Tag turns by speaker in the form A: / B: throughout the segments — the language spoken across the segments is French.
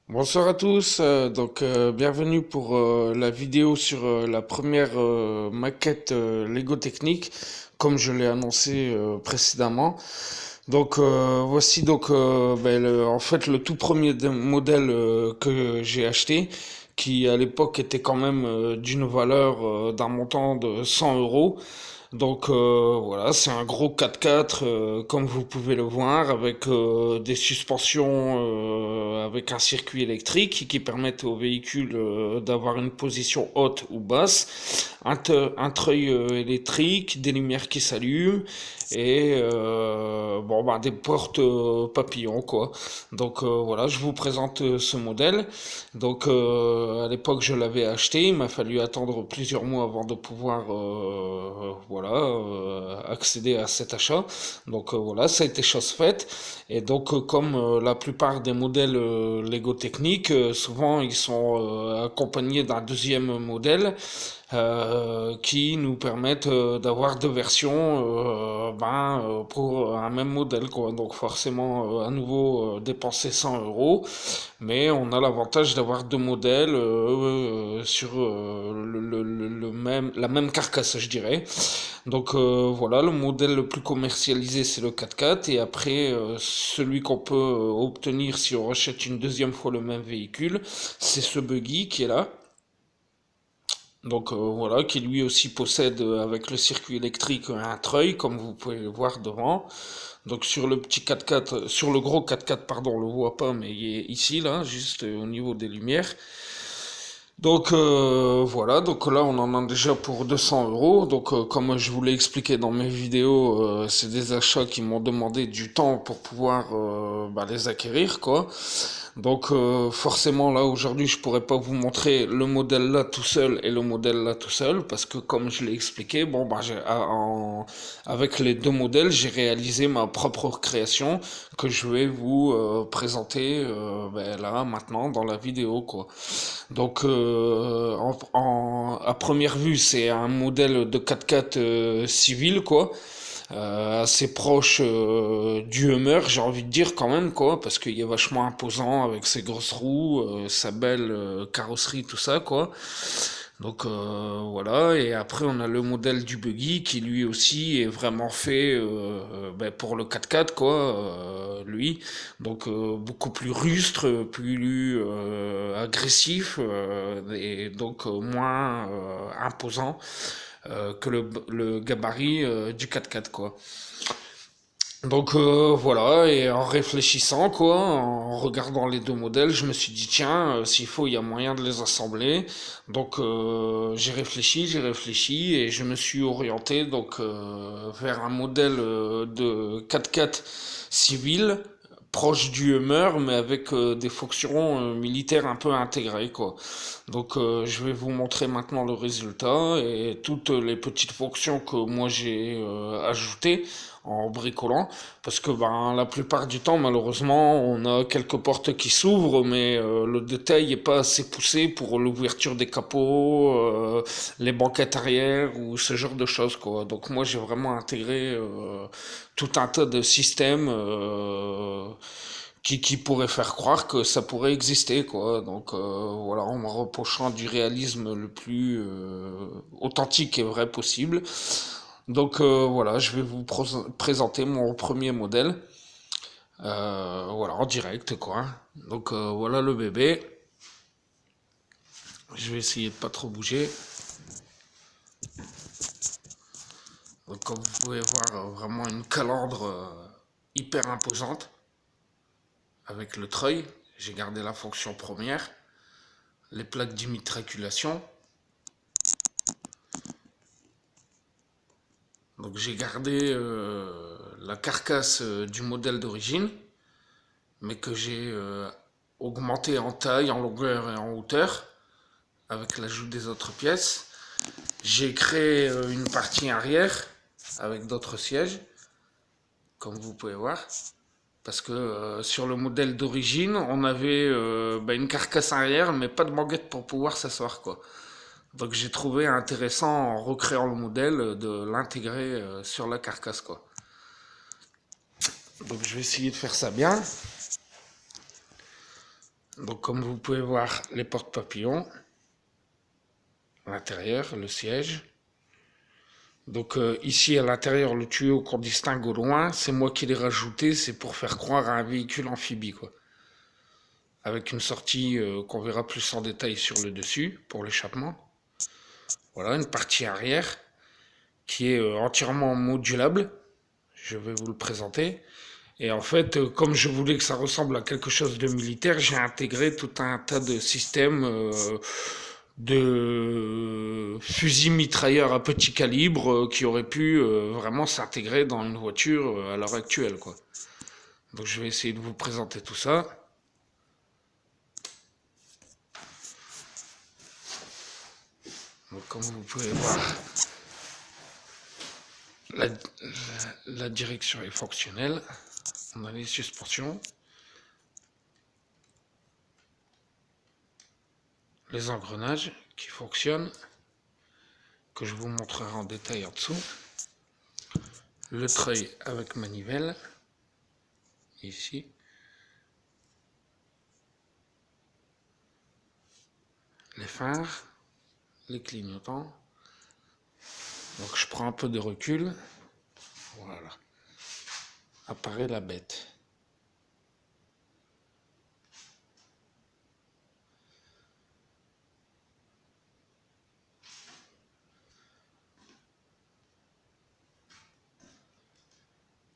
A: Bonsoir à tous, bienvenue pour la vidéo sur la première maquette Lego Technique, comme je l'ai annoncé précédemment. Voici en fait le tout premier modèle que j'ai acheté, qui à l'époque était quand même d'une valeur d'un montant de 100 euros. Voilà, c'est un gros 4x4 comme vous pouvez le voir avec des suspensions avec un circuit électrique qui permettent au véhicule d'avoir une position haute ou basse, un treuil électrique, des lumières qui s'allument et des portes papillons quoi. Voilà, je vous présente ce modèle. À l'époque, je l'avais acheté. Il m'a fallu attendre plusieurs mois avant de pouvoir, accéder à cet achat. Voilà, ça a été chose faite. Comme la plupart des modèles Lego Technique, souvent ils sont accompagnés d'un deuxième modèle qui nous permettent d'avoir deux versions pour un même modèle quoi. Donc forcément à nouveau dépenser 100 euros, mais on a l'avantage d'avoir deux modèles sur la même carcasse, je dirais. Voilà, le modèle le plus commercialisé, c'est le 4x4. Et après, celui qu'on peut obtenir si on rachète une deuxième fois le même véhicule, c'est ce buggy qui est là. Voilà, qui lui aussi possède avec le circuit électrique un treuil, comme vous pouvez le voir devant. Donc sur le petit 4x4, sur le gros 4x4, pardon, on le voit pas, mais il est ici, là, juste au niveau des lumières. Voilà, donc là on en a déjà pour 200 euros. Comme je vous l'ai expliqué dans mes vidéos, c'est des achats qui m'ont demandé du temps pour pouvoir les acquérir, quoi. Forcément là aujourd'hui je pourrais pas vous montrer le modèle là tout seul et le modèle là tout seul parce que comme je l'ai expliqué, avec les deux modèles j'ai réalisé ma propre création que je vais vous présenter là maintenant dans la vidéo quoi. À première vue, c'est un modèle de 4x4 civil, quoi. Assez proche du Hummer, j'ai envie de dire quand même, quoi, parce qu'il est vachement imposant avec ses grosses roues, sa belle carrosserie, tout ça, quoi. Voilà, et après on a le modèle du buggy qui lui aussi est vraiment fait pour le 4x4 quoi, lui. Beaucoup plus rustre, plus agressif et moins imposant que le gabarit du 4x4 quoi. Voilà, et en réfléchissant, quoi, en regardant les deux modèles, je me suis dit, tiens, s'il faut, il y a moyen de les assembler. J'ai réfléchi, et je me suis orienté vers un modèle de 4x4 civil, proche du Hummer, mais avec des fonctions militaires un peu intégrées, quoi. Je vais vous montrer maintenant le résultat et toutes les petites fonctions que moi j'ai ajoutées en bricolant, parce que la plupart du temps malheureusement on a quelques portes qui s'ouvrent, mais le détail est pas assez poussé pour l'ouverture des capots, les banquettes arrière ou ce genre de choses quoi. Donc moi j'ai vraiment intégré tout un tas de systèmes qui pourraient faire croire que ça pourrait exister quoi. Voilà, en me reprochant du réalisme le plus authentique et vrai possible. Voilà, je vais vous présenter mon premier modèle. Voilà, en direct, quoi. Voilà le bébé. Je vais essayer de pas trop bouger. Comme vous pouvez voir, vraiment une calandre hyper imposante. Avec le treuil, j'ai gardé la fonction première. Les plaques d'immatriculation. Donc j'ai gardé la carcasse du modèle d'origine, mais que j'ai augmenté en taille, en longueur et en hauteur, avec l'ajout des autres pièces. J'ai créé une partie arrière avec d'autres sièges, comme vous pouvez voir. Parce que sur le modèle d'origine, on avait une carcasse arrière, mais pas de banquette pour pouvoir s'asseoir, quoi. Donc j'ai trouvé intéressant en recréant le modèle de l'intégrer sur la carcasse, quoi. Donc je vais essayer de faire ça bien. Donc comme vous pouvez voir, les portes papillons, à l'intérieur, le siège. Donc ici à l'intérieur, le tuyau qu'on distingue au loin, c'est moi qui l'ai rajouté, c'est pour faire croire à un véhicule amphibie, quoi. Avec une sortie qu'on verra plus en détail sur le dessus, pour l'échappement. Voilà, une partie arrière, qui est entièrement modulable. Je vais vous le présenter. Et en fait, comme je voulais que ça ressemble à quelque chose de militaire, j'ai intégré tout un tas de systèmes de fusils mitrailleurs à petit calibre qui auraient pu vraiment s'intégrer dans une voiture à l'heure actuelle, quoi. Donc je vais essayer de vous présenter tout ça. Donc comme vous pouvez voir, la, la direction est fonctionnelle. On a les suspensions, les engrenages qui fonctionnent, que je vous montrerai en détail en dessous. Le treuil avec manivelle, ici. Les phares, les clignotants. Donc je prends un peu de recul. Voilà. Apparaît la bête.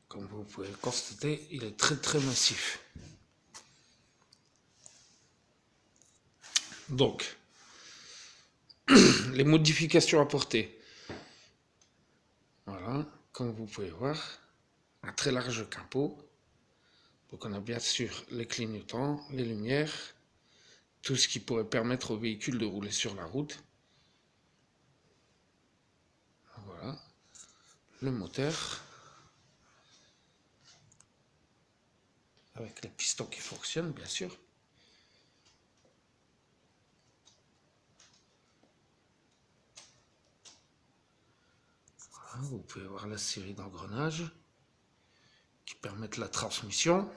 A: Comme vous pouvez le constater, il est très très massif. Donc, les modifications apportées. Voilà, comme vous pouvez voir, un très large capot. Donc on a bien sûr les clignotants, les lumières, tout ce qui pourrait permettre au véhicule de rouler sur la route. Voilà, le moteur, avec les pistons qui fonctionnent bien sûr. Voilà, vous pouvez voir la série d'engrenages qui permettent la transmission.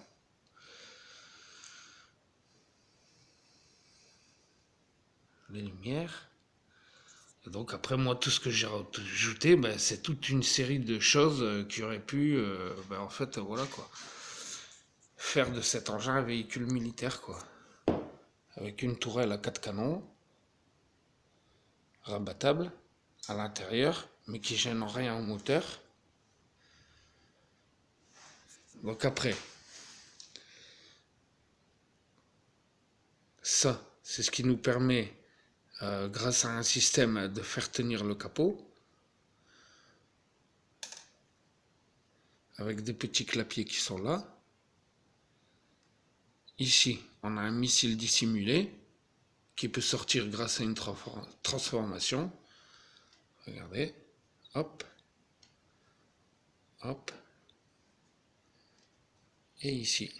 A: Les lumières. Et donc après moi tout ce que j'ai rajouté, ben, c'est toute une série de choses qui auraient pu ben, en fait voilà quoi, faire de cet engin un véhicule militaire quoi, avec une tourelle à 4 canons rabattable à l'intérieur mais qui gêne en rien au moteur. Donc après ça c'est ce qui nous permet grâce à un système de faire tenir le capot avec des petits clapiers qui sont là. Ici, on a un missile dissimulé qui peut sortir grâce à une transformation. Regardez, hop, hop, et ici.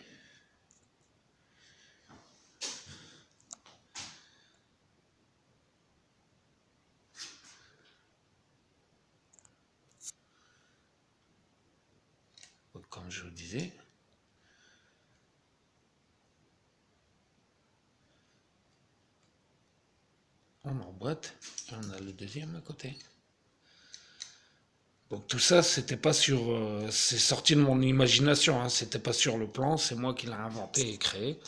A: Donc, comme je vous disais, on emboîte et on a le deuxième à côté. Donc tout ça, c'était pas sur, c'est sorti de mon imagination, hein, c'était pas sur le plan, c'est moi qui l'ai inventé et créé.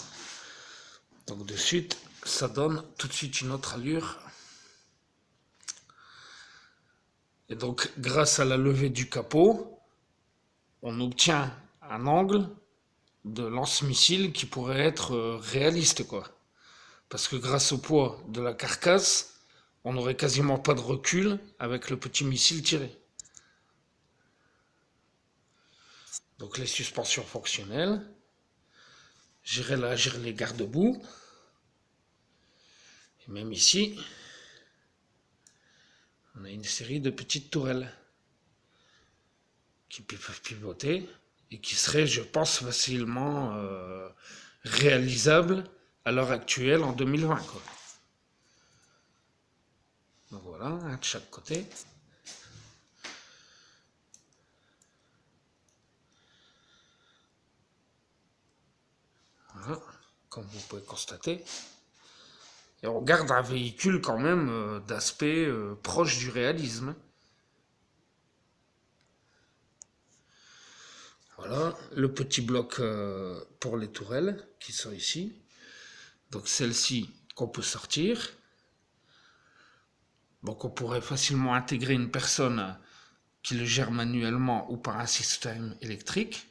A: Donc de suite, ça donne tout de suite une autre allure. Et donc grâce à la levée du capot, on obtient un angle de lance-missile qui pourrait être réaliste quoi. Parce que grâce au poids de la carcasse, on n'aurait quasiment pas de recul avec le petit missile tiré. Donc les suspensions fonctionnelles, gérer les garde-boue, et même ici, on a une série de petites tourelles qui peuvent pivoter et qui seraient, je pense, facilement réalisables à l'heure actuelle en 2020. Quoi. Donc voilà, un de chaque côté. Voilà. comme vous pouvez constater. Et on garde un véhicule quand même d'aspect proche du réalisme. Voilà, le petit bloc pour les tourelles qui sont ici. Donc celle-ci qu'on peut sortir. Donc on pourrait facilement intégrer une personne qui le gère manuellement ou par un système électrique.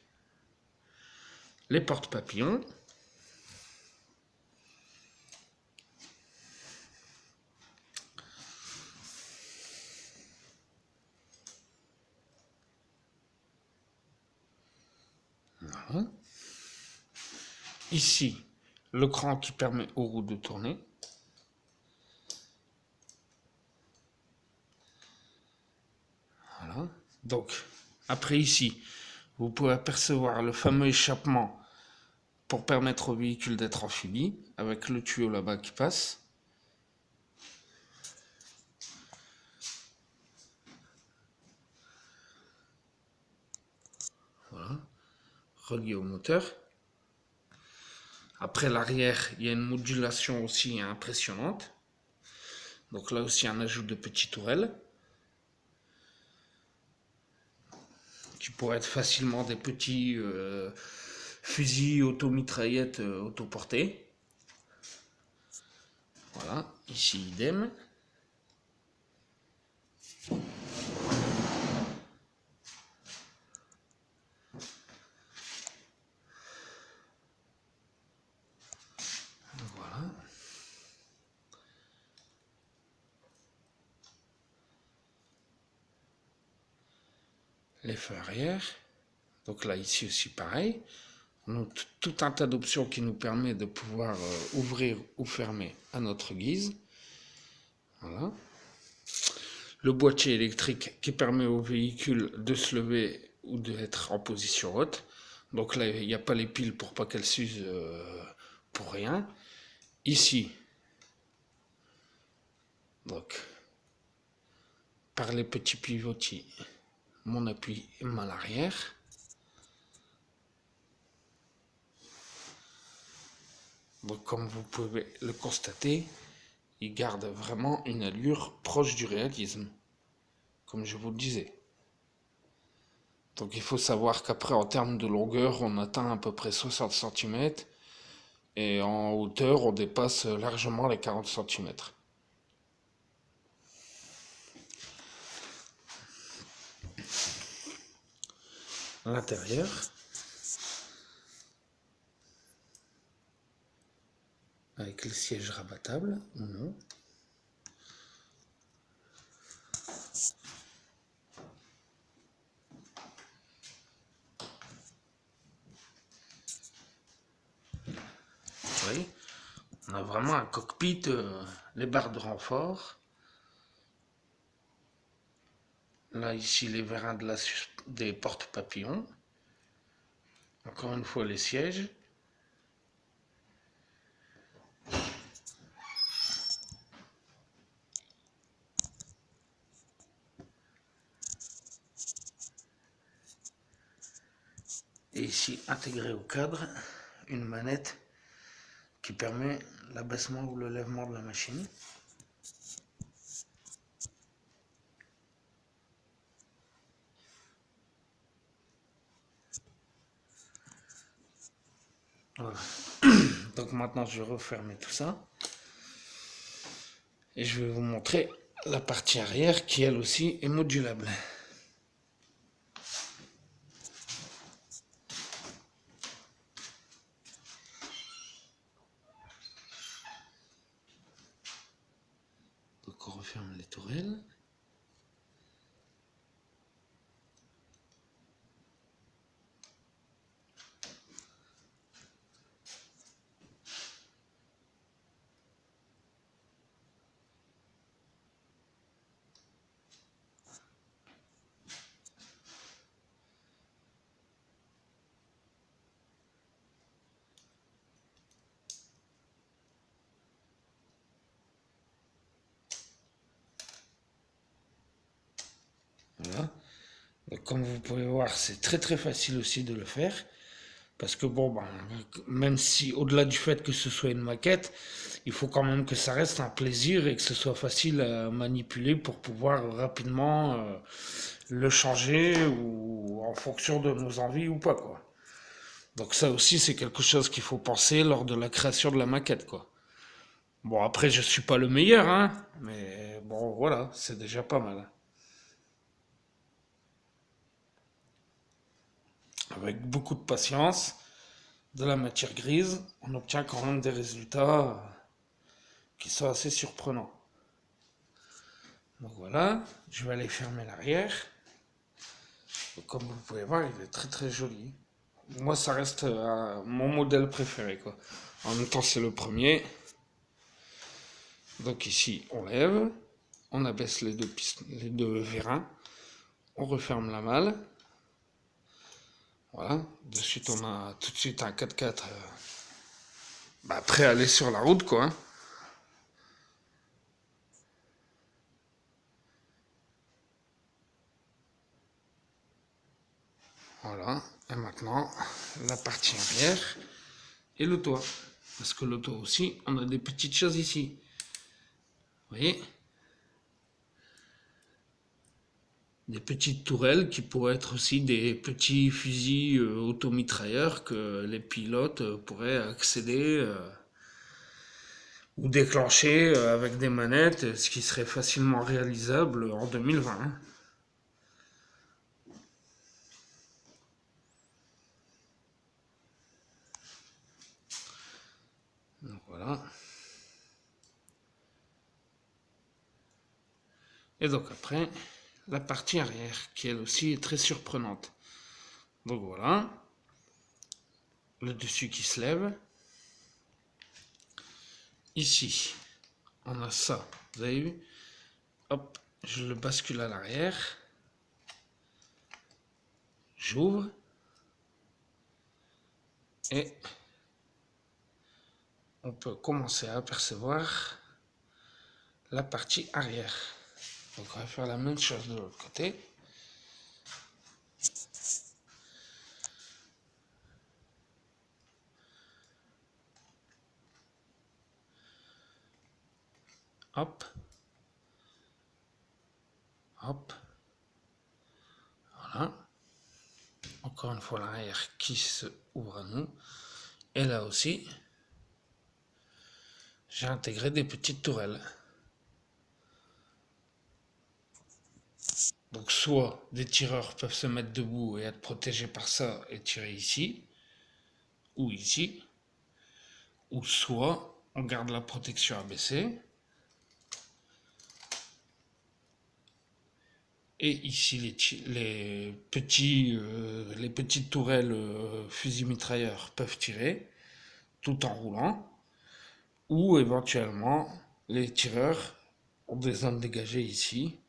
A: Les porte-papillons. Voilà. Ici, le cran qui permet aux roues de tourner. Voilà. Donc, après ici, vous pouvez apercevoir le fameux échappement pour permettre au véhicule d'être amphibie, avec le tuyau là-bas qui passe. Voilà. Relié au moteur. Après l'arrière, il y a une modulation aussi impressionnante. Donc là aussi un ajout de petites tourelles. Qui pourraient être facilement des petits fusils auto-mitraillettes autoportés. Voilà, ici idem. Voilà. Les feux arrière. Donc là, ici aussi pareil. On a tout un tas d'options qui nous permet de pouvoir ouvrir ou fermer à notre guise. Voilà. Le boîtier électrique qui permet au véhicule de se lever ou d'être en position haute. Donc là, il n'y a pas les piles pour pas qu'elles s'usent pour rien. Ici, donc, par les petits pivotis, mon appui main arrière. Donc, comme vous pouvez le constater, il garde vraiment une allure proche du réalisme, comme je vous le disais. Donc, il faut savoir qu'après, en termes de longueur, on atteint à peu près 60 cm et en hauteur, on dépasse largement les 40 cm. L'intérieur. Avec le siège rabattable ou non. Vous voyez, on a vraiment un cockpit, les barres de renfort. Là, ici, les vérins des porte-papillons. Encore une fois, les sièges. Et ici, intégré au cadre, une manette qui permet l'abaissement ou le lèvement de la machine. Voilà. Donc maintenant, je vais refermer tout ça. Et je vais vous montrer la partie arrière qui, elle aussi, est modulable. Donc on referme les tourelles. Voilà. Donc, comme vous pouvez voir, c'est très facile aussi de le faire. Parce que bon, ben, même si au-delà du fait que ce soit une maquette, il faut quand même que ça reste un plaisir et que ce soit facile à manipuler pour pouvoir rapidement le changer ou en fonction de nos envies ou pas, quoi. Donc ça aussi, c'est quelque chose qu'il faut penser lors de la création de la maquette, quoi. Bon, après, je suis pas le meilleur, hein, mais bon, voilà, c'est déjà pas mal. Avec beaucoup de patience, de la matière grise, on obtient quand même des résultats qui sont assez surprenants. Donc voilà, je vais aller fermer l'arrière. Comme vous pouvez voir, il est très très joli. Moi, ça reste mon modèle préféré, quoi. En même temps, c'est le premier. Donc ici, on lève, on abaisse les deux vérins, on referme la malle. Voilà, de suite, on a tout de suite un 4x4 prêt à aller sur la route, quoi. Voilà, et maintenant, la partie arrière et le toit. Parce que le toit aussi, on a des petites choses ici. Vous voyez? Des petites tourelles qui pourraient être aussi des petits fusils automitrailleurs que les pilotes pourraient accéder ou déclencher avec des manettes, ce qui serait facilement réalisable en 2020. Hein. Donc voilà. Et donc après, la partie arrière, qui elle aussi est très surprenante. Donc voilà, le dessus qui se lève. Ici, on a ça, vous avez vu? Hop, je le bascule à l'arrière. J'ouvre. Et on peut commencer à apercevoir la partie arrière. Donc on va faire la même chose de l'autre côté. Hop. Hop. Voilà. Encore une fois l'arrière qui se ouvre à nous. Et là aussi, j'ai intégré des petites tourelles. Donc soit des tireurs peuvent se mettre debout et être protégés par ça et tirer ici, ou ici, ou soit on garde la protection abaissée. Et ici les petites tourelles fusil mitrailleurs peuvent tirer tout en roulant. Ou éventuellement les tireurs ont des zones dégagées ici.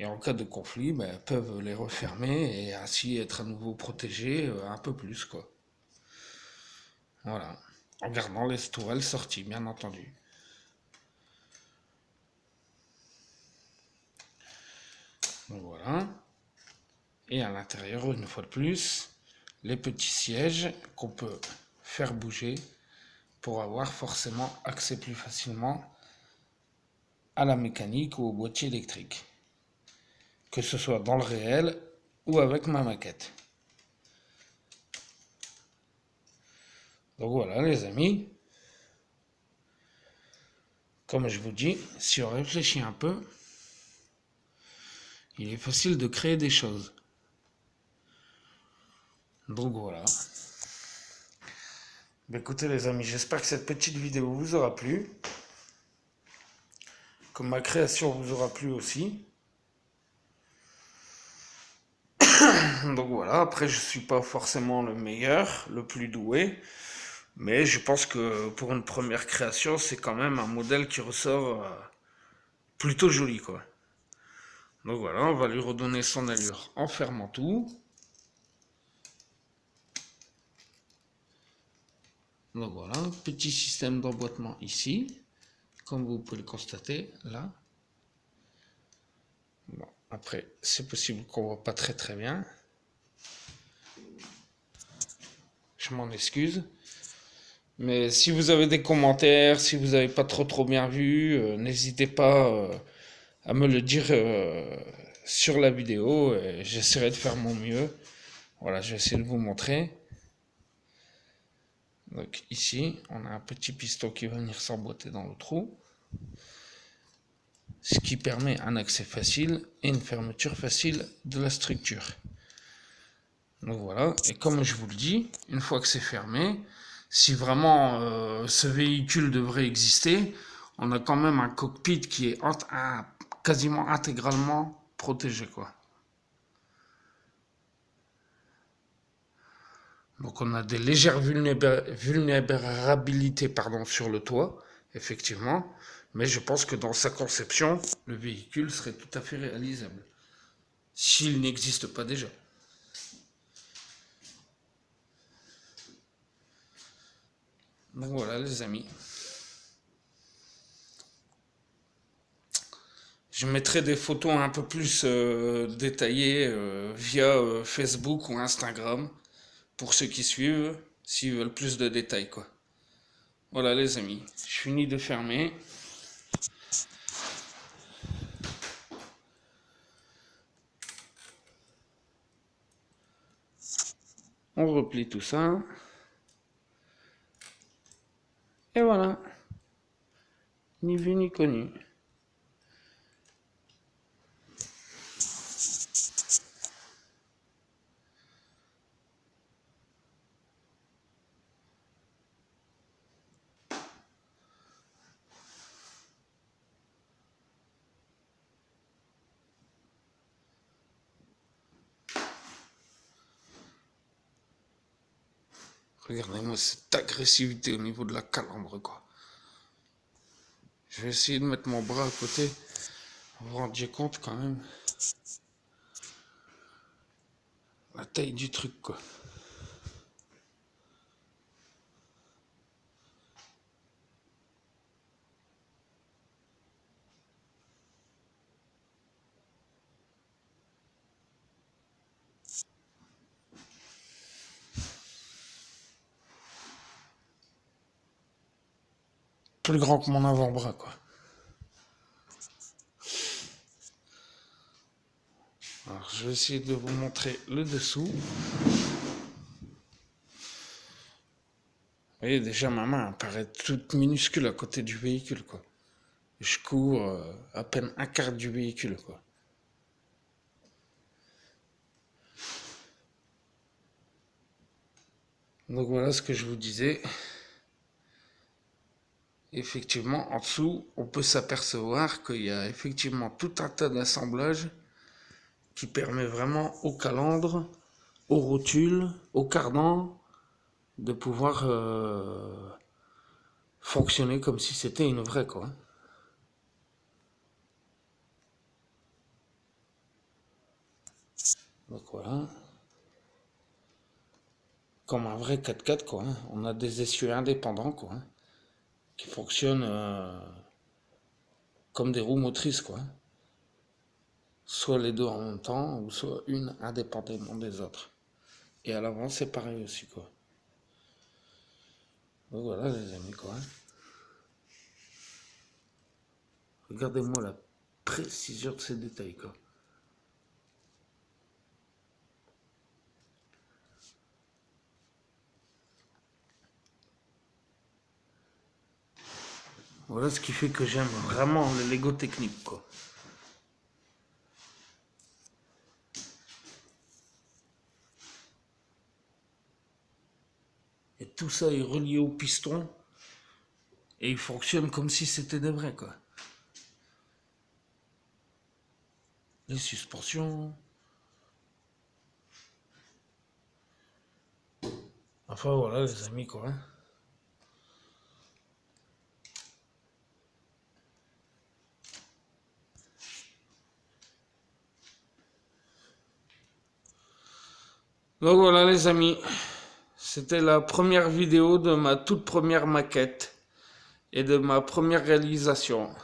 A: Et en cas de conflit, peuvent les refermer et ainsi être à nouveau protégés un peu plus, quoi. Voilà. En gardant les tourelles sorties, bien entendu. Donc voilà. Et à l'intérieur, une fois de plus, les petits sièges qu'on peut faire bouger pour avoir forcément accès plus facilement à la mécanique ou au boîtier électrique. Que ce soit dans le réel ou avec ma maquette. Donc voilà les amis, comme je vous dis, si on réfléchit un peu, il est facile de créer des choses. Donc voilà. Écoutez les amis, j'espère que cette petite vidéo vous aura plu, que ma création vous aura plu aussi. Donc voilà, après je suis pas forcément le meilleur, le plus doué, mais je pense que pour une première création, c'est quand même un modèle qui ressort plutôt joli, quoi. Donc voilà, on va lui redonner son allure en fermant tout. Donc voilà, petit système d'emboîtement ici, comme vous pouvez le constater là. Bon, après, c'est possible qu'on voit pas très bien. je m'en excuse. Mais si vous avez des commentaires, si vous n'avez pas trop bien vu, n'hésitez pas à me le dire sur la vidéo et j'essaierai de faire mon mieux. Voilà, je vais essayer de vous montrer. Donc ici, on a un petit piston qui va venir s'emboîter dans le trou, ce qui permet un accès facile et une fermeture facile de la structure. Donc voilà, et comme je vous le dis, une fois que c'est fermé, si vraiment ce véhicule devrait exister, on a quand même un cockpit qui est quasiment intégralement protégé, quoi. Donc on a des légères vulnérabilités sur le toit, effectivement, mais je pense que dans sa conception, le véhicule serait tout à fait réalisable, s'il n'existe pas déjà. Donc voilà les amis. Je mettrai des photos un peu plus détaillées via Facebook ou Instagram pour ceux qui suivent, s'ils veulent plus de détails, quoi. Voilà les amis, je finis de fermer. On replie tout ça. Et voilà. Ni vu ni connu. Regardez-moi cette agressivité au niveau de la calandre, quoi. Je vais essayer de mettre mon bras à côté. Vous vous rendiez compte quand même. La taille du truc, quoi. Plus grand que mon avant-bras, quoi. Alors, je vais essayer de vous montrer le dessous. Vous voyez, déjà, ma main paraît toute minuscule à côté du véhicule, quoi. Je cours à peine un quart du véhicule, quoi. Donc voilà ce que je vous disais. Effectivement, en dessous, on peut s'apercevoir qu'il y a effectivement tout un tas d'assemblages qui permet vraiment aux calandres, aux rotules, aux cardans de pouvoir fonctionner comme si c'était une vraie, quoi. Donc voilà. Comme un vrai 4x4, quoi. On a des essieux indépendants, quoi, qui fonctionnent comme des roues motrices, quoi. Soit les deux en même temps, ou soit une indépendamment des autres. Et à l'avant, c'est pareil aussi, quoi. Donc voilà, les amis, quoi. Regardez-moi la précision de ces détails, quoi. Voilà ce qui fait que j'aime vraiment les Lego techniques, quoi. Et tout ça est relié au piston. Et il fonctionne comme si c'était des vrais, quoi. Les suspensions. Enfin voilà les amis, quoi. Donc voilà les amis. C'était la première vidéo de ma toute première maquette. Et de ma première réalisation.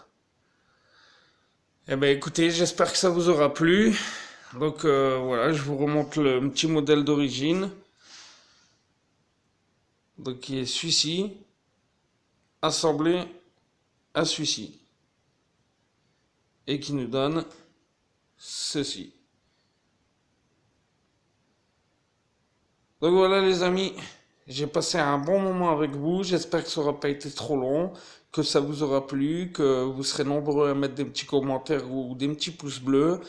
A: Eh bien écoutez, j'espère que ça vous aura plu. Donc voilà, je vous remonte le petit modèle d'origine. donc qui est celui-ci, assemblé à celui-ci, et qui nous donne ceci. Donc voilà les amis, j'ai passé un bon moment avec vous, j'espère que ça n'aura pas été trop long, que ça vous aura plu, que vous serez nombreux à mettre des petits commentaires ou des petits pouces bleus.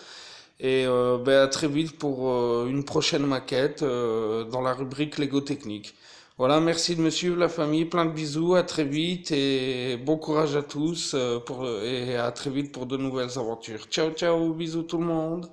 A: Et ben, à très vite pour une prochaine maquette dans la rubrique Lego Technique. Voilà, merci de me suivre la famille, plein de bisous, à très vite et bon courage à tous et à très vite pour de nouvelles aventures. Ciao ciao, bisous tout le monde.